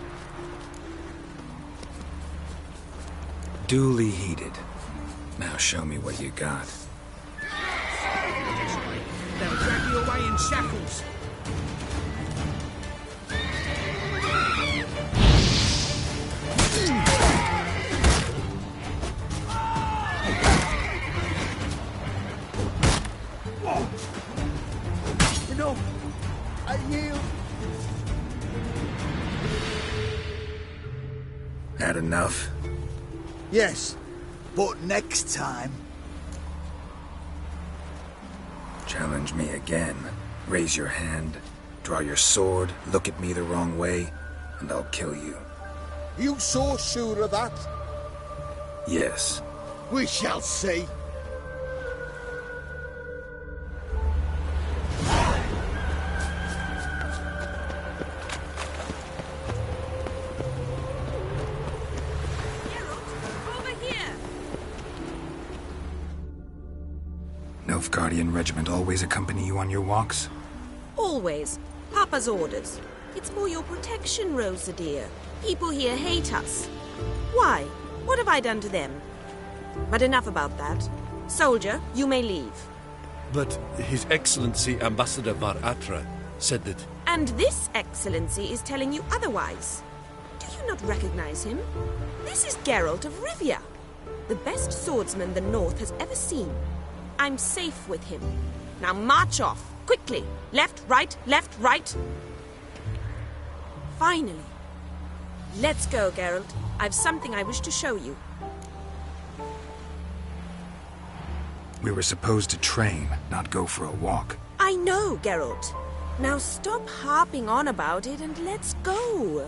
Duly heeded. Now show me what you got. They'll drag you away in shackles. Enough! I yield! Had enough? Yes, but next time. Challenge me again. Raise your hand, draw your sword, look at me the wrong way, and I'll kill you. You so sure of that? Yes. We shall see. Nilfgaardian regiment always accompany you on your walks? Always. Papa's orders. It's for your protection, Rosa dear. People here hate us. Why? What have I done to them? But enough about that. Soldier, you may leave. But His Excellency Ambassador Var Atra said that... And this Excellency is telling you otherwise. Do you not recognize him? This is Geralt of Rivia, the best swordsman the North has ever seen. I'm safe with him. Now march off, quickly. Left, right, left, right. Finally. Let's go, Geralt. I've something I wish to show you. We were supposed to train, not go for a walk. I know, Geralt. Now stop harping on about it and let's go.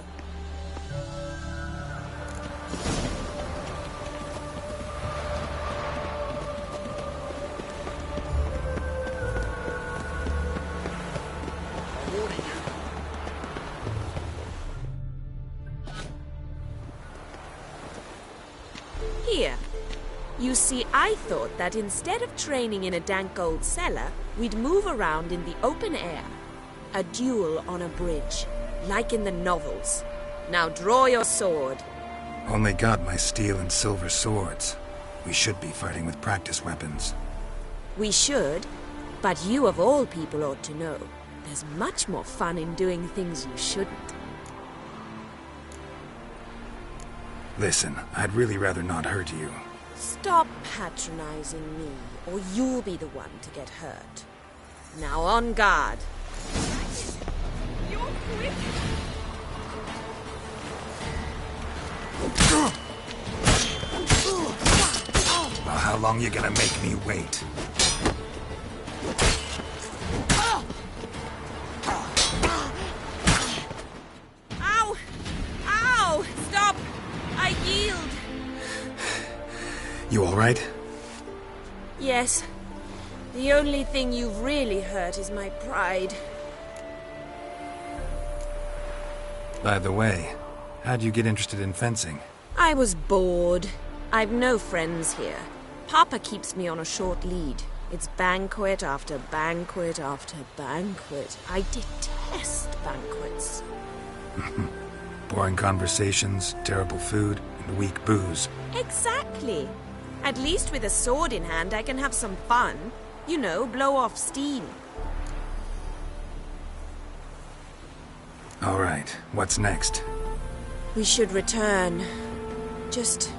Here. You see, I thought that instead of training in a dank old cellar, we'd move around in the open air. A duel on a bridge, like in the novels. Now draw your sword. Only got my steel and silver swords. We should be fighting with practice weapons. We should, but you of all people ought to know. There's much more fun in doing things you shouldn't. Listen, I'd really rather not hurt you. Stop patronizing me, or you'll be the one to get hurt. Now on guard. You're quick. Well, how long you gonna make me wait? Ow! Ow! Stop! I yield! You alright? Yes. The only thing you've really hurt is my pride. By the way, how'd you get interested in fencing? I was bored. I've no friends here. Papa keeps me on a short lead. It's banquet after banquet after banquet. I detest banquets. Boring conversations, terrible food, and weak booze. Exactly. At least with a sword in hand, I can have some fun. You know, blow off steam. All right, what's next? We should return. Just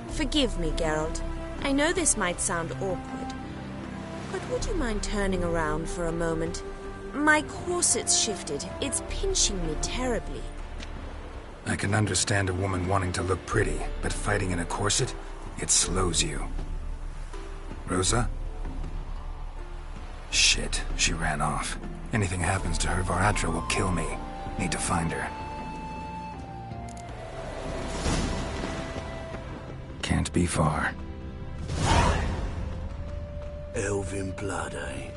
forgive me, Geralt. I know this might sound awkward, but would you mind turning around for a moment? My corset's shifted. It's pinching me terribly. I can understand a woman wanting to look pretty, but fighting in a corset, it slows you. Rosa? Shit, she ran off. Anything happens to her, Var Atra will kill me. Need to find her. Can't be far. Elven blood, eh?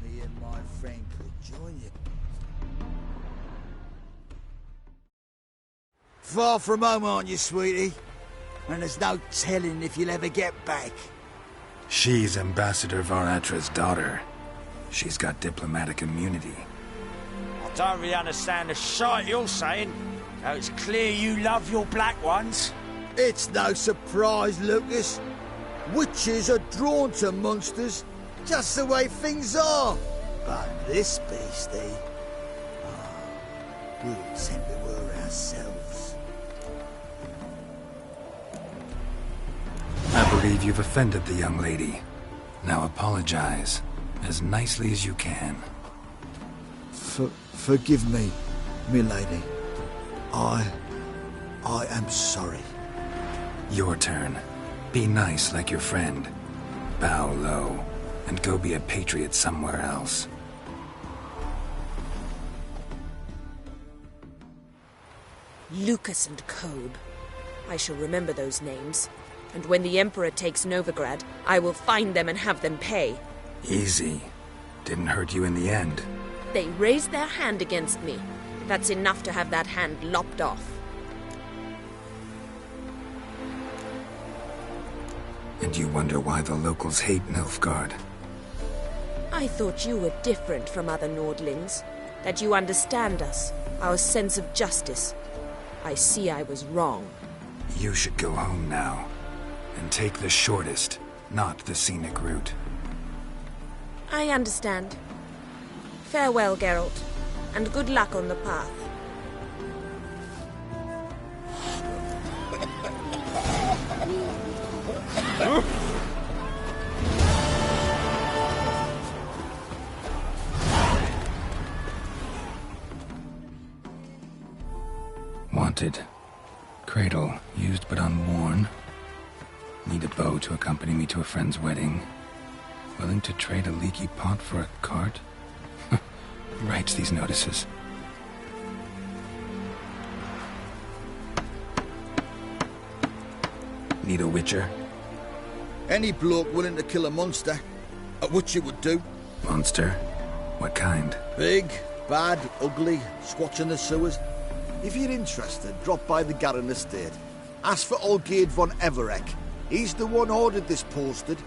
Me and my friend could join you. Far from home, aren't you, sweetie? And there's no telling if you'll ever get back. She's Ambassador Var Atra's daughter. She's got diplomatic immunity. I don't really understand the shite you're saying. Though it's clear you love your black ones. It's no surprise, Lucas. Witches are drawn to monsters, just the way things are. But this beastie, we'll send to her ourselves. I believe you've offended the young lady. Now apologize, as nicely as you can. Forgive me, milady. I am sorry. Your turn. Be nice like your friend. Bow low, and go be a patriot somewhere else. Lucas and Kobe. I shall remember those names. And when the Emperor takes Novigrad, I will find them and have them pay. Easy. Didn't hurt you in the end. They raised their hand against me. That's enough to have that hand lopped off. And you wonder why the locals hate Nilfgaard. I thought you were different from other Nordlings. That you understand us, our sense of justice. I see I was wrong. You should go home now. And take the shortest, not the scenic route. I understand. Farewell, Geralt, and good luck on the path. Wanted. Cradle, used but unworn. Need a bow to accompany me to a friend's wedding. Willing to trade a leaky pot for a cart? Who writes these notices? Need a witcher? Any bloke willing to kill a monster, which you would do. Monster? What kind? Big, bad, ugly, squats in the sewers. If you're interested, drop by the Garren estate. Ask for Olgierd von Everek. He's the one ordered this posted.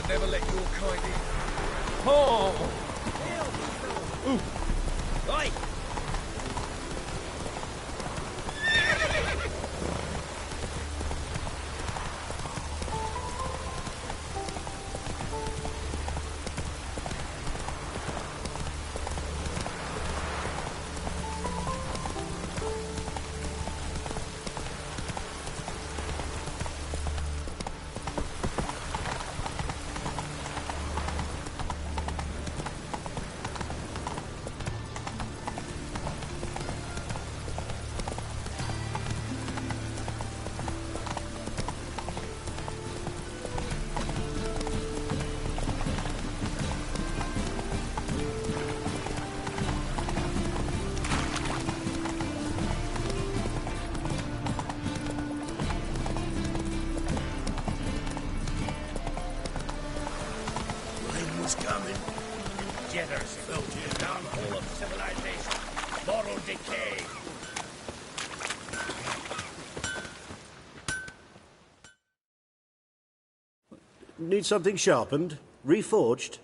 Never let your kind in. Oh! Ooh. Right! Coming. Jitters, filters, downfall of civilization, moral decay. Need something sharpened? Reforged?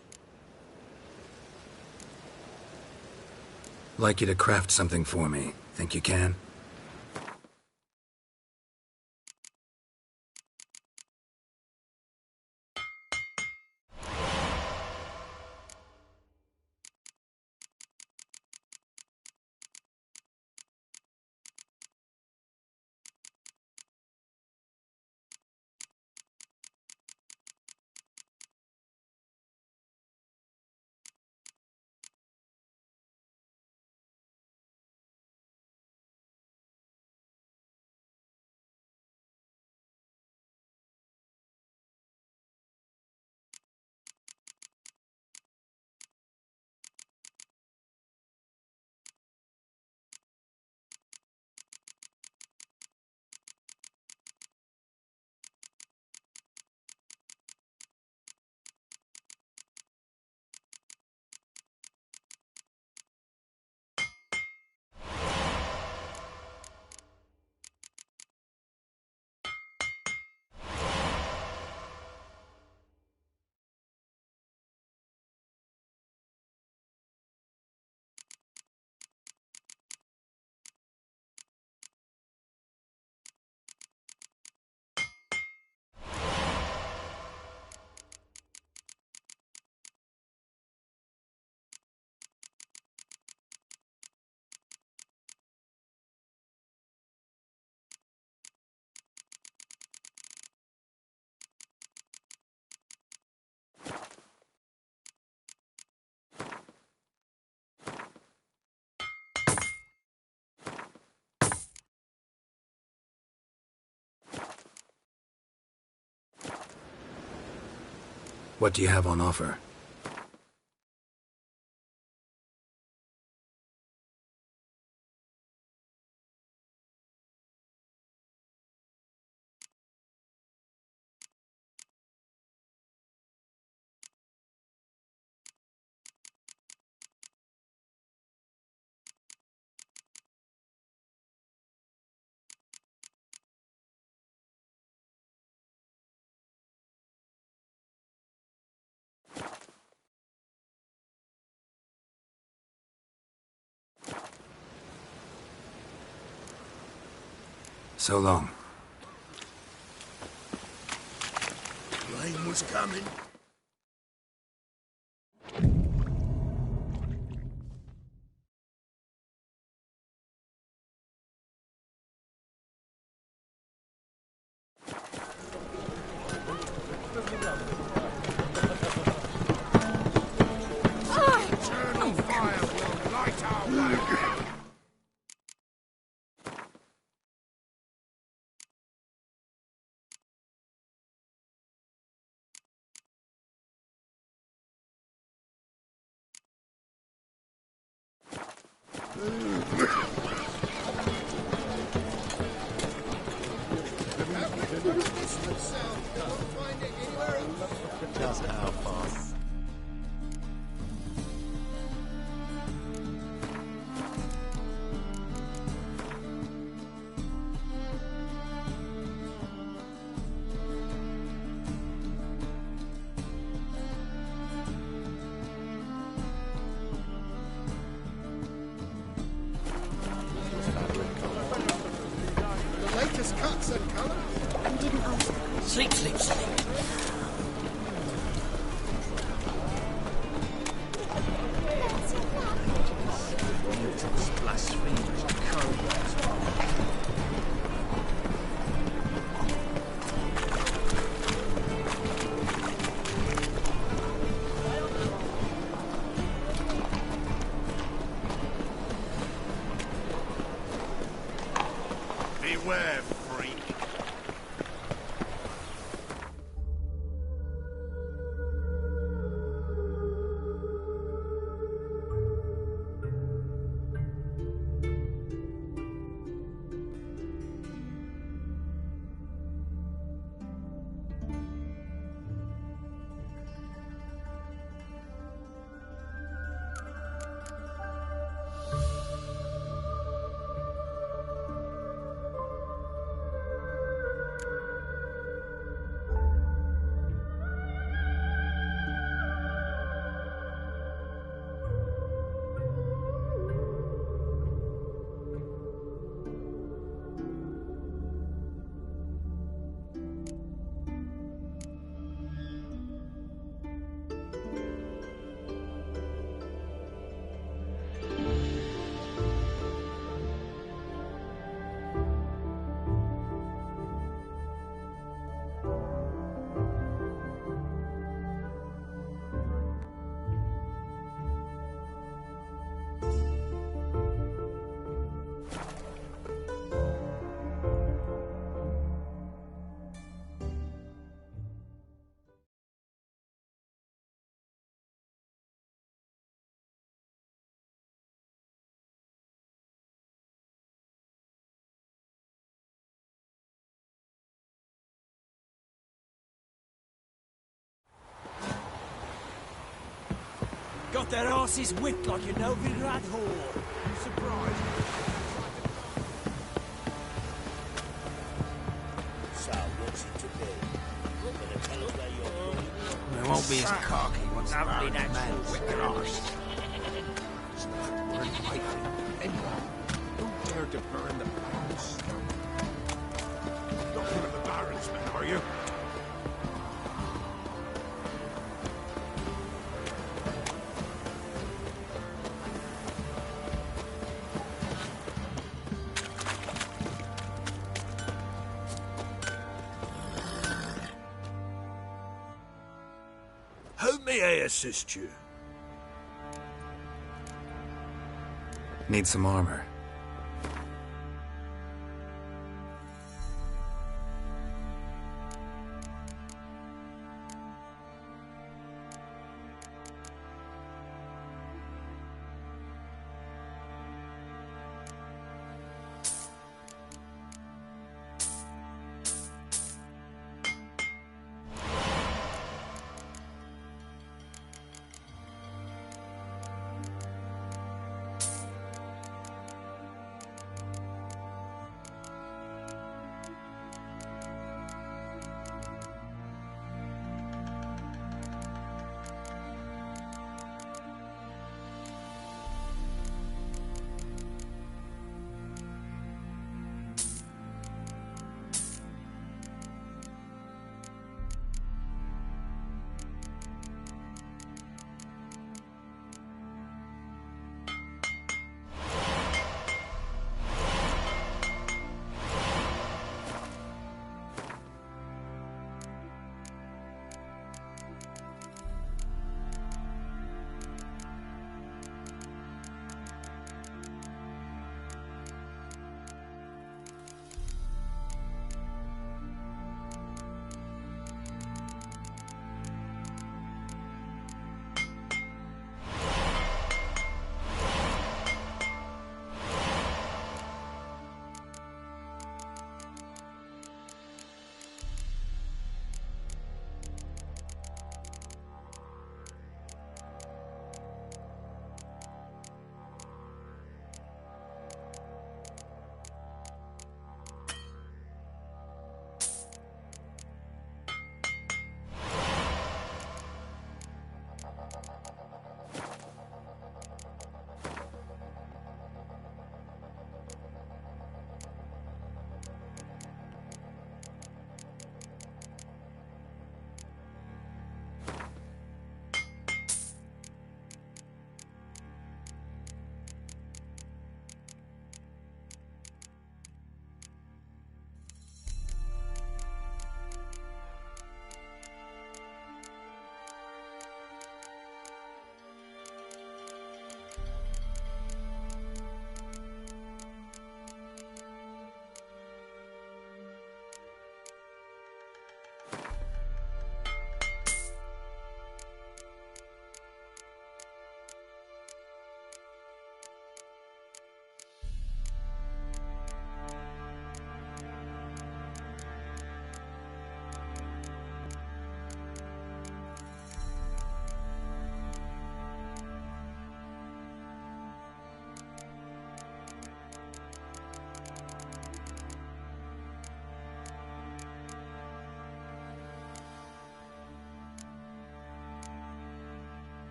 Like you to craft something for me. Think you can? What do you have on offer? So long. Rain was coming. Eternal fire will light our way. Just how fast? The latest cuts and colours. You didn't answer the question. Sleep, sleep, sleep. Blasphemous cowards. Beware, freak. Got their asses whipped like a Novigrad whore. I'm surprised. So, what's it to be? Gonna tell us where you're going? They won't be as cocky once the man whip their arse. Who dared to burn the palace? Not one of the Baron's men, are you? How may I assist you? Need some armor.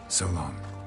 So long.